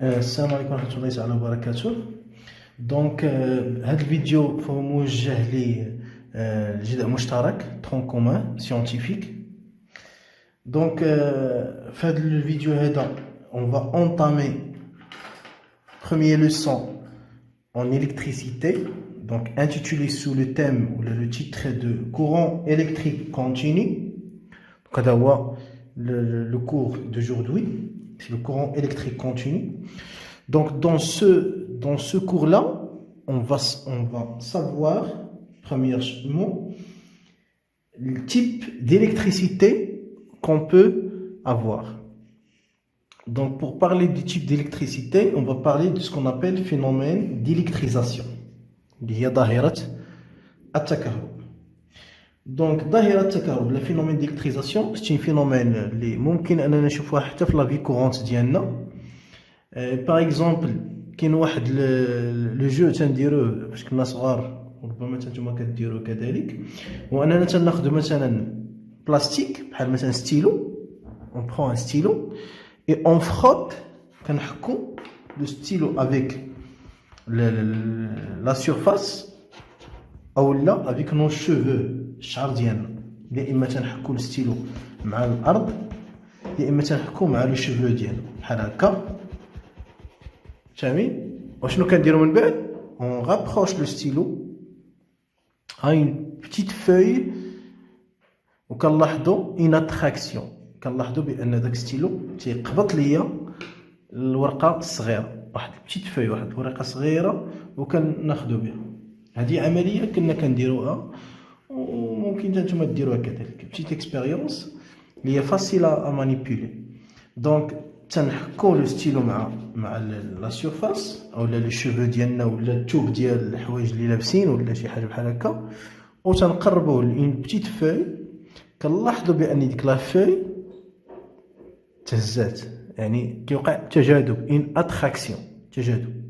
السلام عليكم ورحمة الله تعالى وبركاته. دونك هذا الفيديو فهو موجه لجزء مشترك ترون كومان سيونتيفيك. دونك في هذا الفيديو هذا on va entamer première leçon en électricité, donc intitulé sous le thème ou le titre de courant électrique continu. Donc هذا هو le cours d'aujourd'hui, c'est le courant électrique continu. Donc dans ce cours-là, on va savoir premièrement le type d'électricité qu'on peut avoir. Donc pour parler du type d'électricité, on va parler de ce qu'on appelle phénomène d'électrisation. اللي هي ظاهرة التكهرب. دونك ظاهرة التكهرب، le phénomène d'électrisation c'est un phénomène اللي ممكن اننا نشوفوه حتى في لا في كورونت ديالنا. باغ اكزومبل كاين واحد لو جو تنديروه فاش كنا صغار، وربما نتوما كديروه كذلك، هو اننا تناخذ مثلا بلاستيك بحال مثلا ستيلو، on prend un stylo et on frotte كنحكو لو ستيلو avec la surface او لا avec nos cheveux الشعر ديالنا. يا اما تنحكو الستيلو مع الارض يا اما تنحكو مع لو شوفو ديالنا بحال هكا، فاهمين؟ وشنو كنديرو من بعد؟ on rapproche le stylo à une petite feuille وكنلاحظوا une attraction، كنلاحظوا بان داك ستيلو تيقبط ليا الورقه الصغيره، واحد بتيت فوي، واحد الورقه صغيره وكناخذوا بها. هذه عمليه كنا كنديروها وممكن نتوما ديروها كذلك، بتيت اكسبيريونس اللي هي فاسيل ا مانيبيولي. دونك تنحكوا لو ستيلو مع لا سيرفاس او لو شوفو ديالنا ولا التوب ديال الحوايج اللي لابسين ولا شي حاجه بحال هكا، وتنقربوا لين بتيت فوي. كنلاحظوا بان ديك لا فوي تهزات، يعني كيوقع تجاذب، ان اتراكسيون، تجاذب.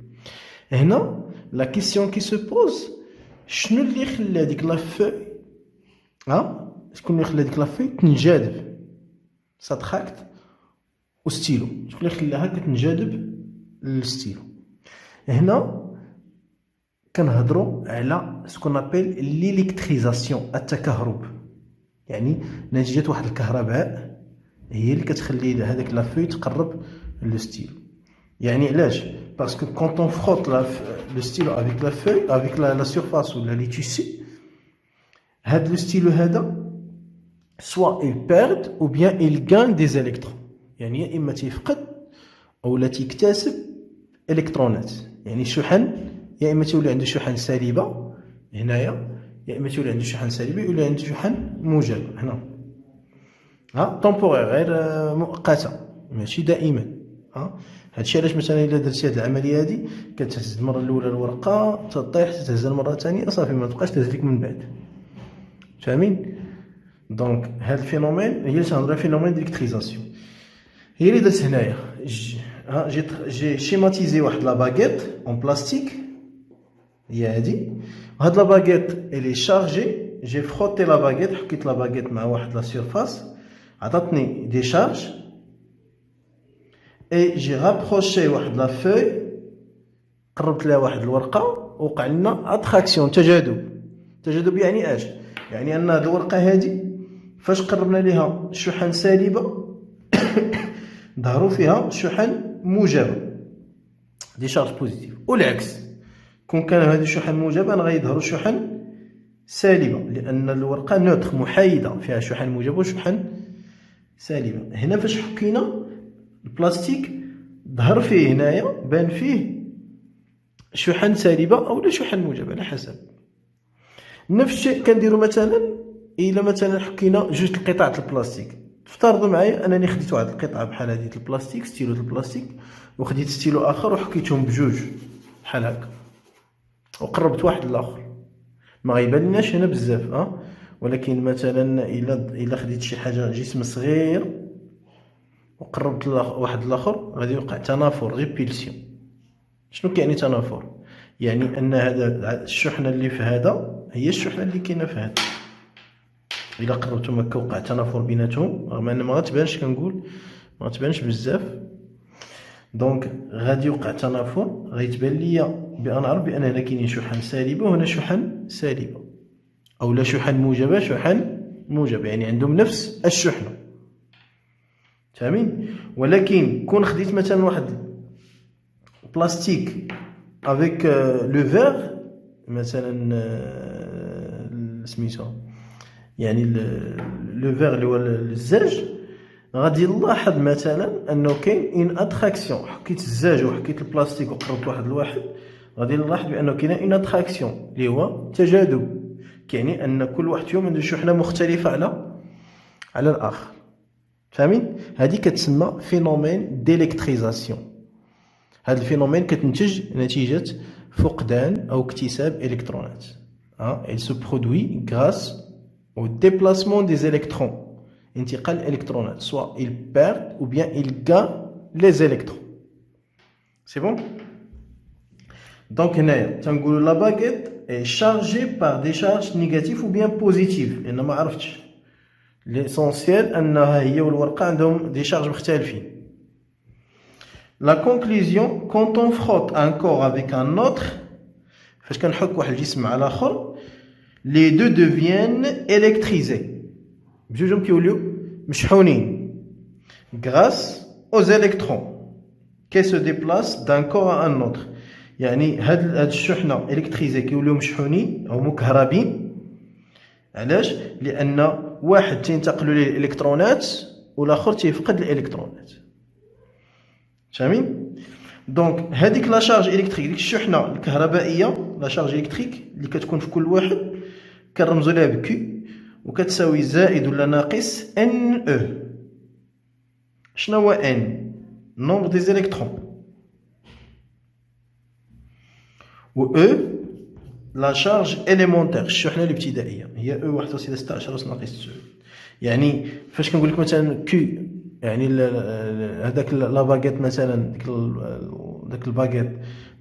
هنا لا كيسيون كي سو بوز، شنو اللي خلى ديك لا فوي شكون اللي خلى ديك لا فوي تنجذب ساتراكت وستيلو؟ شكون اللي خلاها كتنجذب للستيلو؟ هنا كنهضروا على سكون ابل ليليكتريزاسيون، التكهرب، يعني نتيجه واحد الكهرباء هي اللي كتخلي هذاك لا فوي تقرب لو ستيلو. يعني علاش؟ باسكو كونط اون فروت لو ستيلو افيك لا فوي افيك لا سيرفاس ولا لي تيسي، هاد لو ستيلو هذا سوا il perd ou bien il gagne des électrons، يعني يا اما تيفقد او لا تيكتسب الكترونات، يعني شحن، يا اما تولي عنده شحن سالبه هنايا، يا اما تولي عنده شحن سالبه ولا عنده شحن موجبه هنا. طومبورير، غير مؤقته، ماشي دائما. هادشي علاش مثلا الا درتي هاد العمليه هادي كتهز المره الاولى الورقه تطيح، تهز المره الثانيه صافي ما تبقاش تهز لك من بعد، فاهمين؟ دونك هاد الفينومين هي اللي تنهضروا فينومين ديليكتريزاسيون، هي اللي درت هنايا. جي شيماتيزي واحد لا باغيت اون بلاستيك، هي هادي، هاد لا باغيت الي شارجي، جي فروتي لا باغيت، حكيت لا باغيت مع واحد لا سيرفاس، عطاتني دي شارج، اي جي رابروشي واحد لا فوي، قربت لها واحد الورقه، وقع لنا اتراكسيون، تجاذب يعني اش؟ يعني ان هاد الورقه هادي فاش قربنا ليها شحن سالبه ظهروا فيها شحن موجبه، دي شارج بوزيتيف، والعكس كون كان هذا الشحن موجبا غيظهروا شحن سالبه، لان الورقه نوتر محايده فيها شحن موجب وشحن سالبه. هنا فاش حكينا البلاستيك ظهر فيه هنايا بان فيه شحن سالبه او لا شحن موجب على حسب. نفس الشيء كنديروا مثلا الا مثلا حكينا جوج القطع البلاستيك، تفترضوا معايا انني خديت واحد القطعه بحال هذه البلاستيك، ستيلو البلاستيك، وخديت ستيلو اخر وحكيتهم بجوج بحال هكا وقربت واحد الاخر، ما غيبانلناش هنا بزاف، ولكن مثلا الا خديت شي حاجه جسم صغير وقربت واحد الاخر غادي يوقع تنافر، ريبيلسيون. شنو كيعني تنافر؟ يعني ان هذا الشحنه اللي في هذا هي الشحنه اللي كاينه في هذا، الا قربتهم هكا وقع تنافر بيناتهم، رغم ان ما غتبانش، كنقول ما غتبانش بزاف. دونك غادي يوقع تنافر، غيتبان ليا نعرف بان هنا كاينين شحن سالبه وهنا شحن سالبه، او لا شحن موجبه شحن موجبه، يعني عندهم نفس الشحنه. فاهمين؟ ولكن كون خديت مثلا واحد بلاستيك افيك لو فيغ مثلا سميتو يعني لو فيغ اللي هو الزاج، غادي نلاحظ مثلا انه كاين ان اتراكسيون. حكيت الزاج وحكيت البلاستيك وقربت واحد لواحد، غادي نلاحظ بانه كاين ان اتراكسيون اللي هو تجاذب، كيعني ان كل واحد فيهم عنده شحنه مختلفه على الاخر. فاهمين؟ هذه كتسمى فينومين ديليكتريزاسيون. هذا الفينومين كتنتج نتيجه فقدان او اكتساب الكترونات. il se produit grâce au déplacement des électrons. انتقال الالكترونات، soit ils perdent ou bien ils gagnent les électrons. C'est bon? Donc هنايا تنقولوا la baguette est chargée par des charges négatives ou bien positives. لأن ما عرفتش l'essentiel أنها هي والورقة عندهم des charges مختلفين. La conclusion, quand on frotte un corps avec un autre، فاش كنحك واحد الجسم على آخر، les deux deviennent électrisés. بجوجهم كيوليو مشحونين grâce aux électrons qui se déplacent d'un corps à un autre. يعني هاد الشحنة électrisés كيوليو مشحونين أو مكهربين. علاش؟ لأن واحد تنتقل ليه الإلكترونات والآخر تيفقد الإلكترونات. فاهمين؟ دونك هذيك لا شارج إلكتريك، ديك الشحنة الكهربائية لا شارج إلكتريك اللي كتكون في كل واحد كنرمزو لها بكي، وكتساوي زائد ولا ناقص ان او. شنو هو ان؟ نومبر دي زيليكترون، و او لا شارج اليمونتير، الشحنه الابتدائيه هي او 1 أس 16 أس ناقص 9. يعني فاش كنقول لك مثلا كي، يعني هذاك لا باغيت مثلا داك الباغيت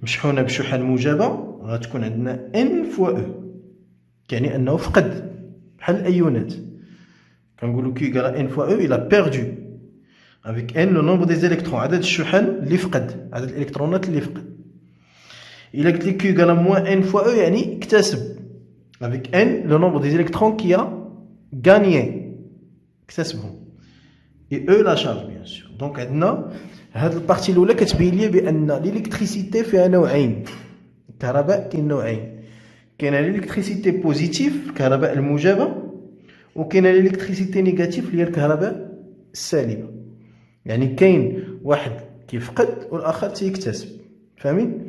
مشحونه بشحن موجبه، غتكون عندنا ان فوا او، يعني انه فقد بحال الايونات. كنقولوا كي قال ان فوا او الى بيردو افيك ان لو نومبر دي زيليكترون، عدد الشحن اللي فقد، عدد الالكترونات اللي فقد. الا قلت لك كي قال موان ان فوا او يعني اكتسب افيك ان لو نومبر دي زيليكترون كي ا غانيي، اكتسبهم. اي او لا شارج بيان سور. دونك عندنا هاد البارتي الاولى كتبين لي بان الالكتريسيتي فيها نوعين، الكهرباء كاين نوعين، كاينه الالكتريسيتي بوزيتيف الكهرباء الموجبه، وكاينه الالكتريسيتي نيجاتيف اللي هي الكهرباء السالبه. يعني كاين واحد كيفقد والاخر تيكتسب. فاهمين؟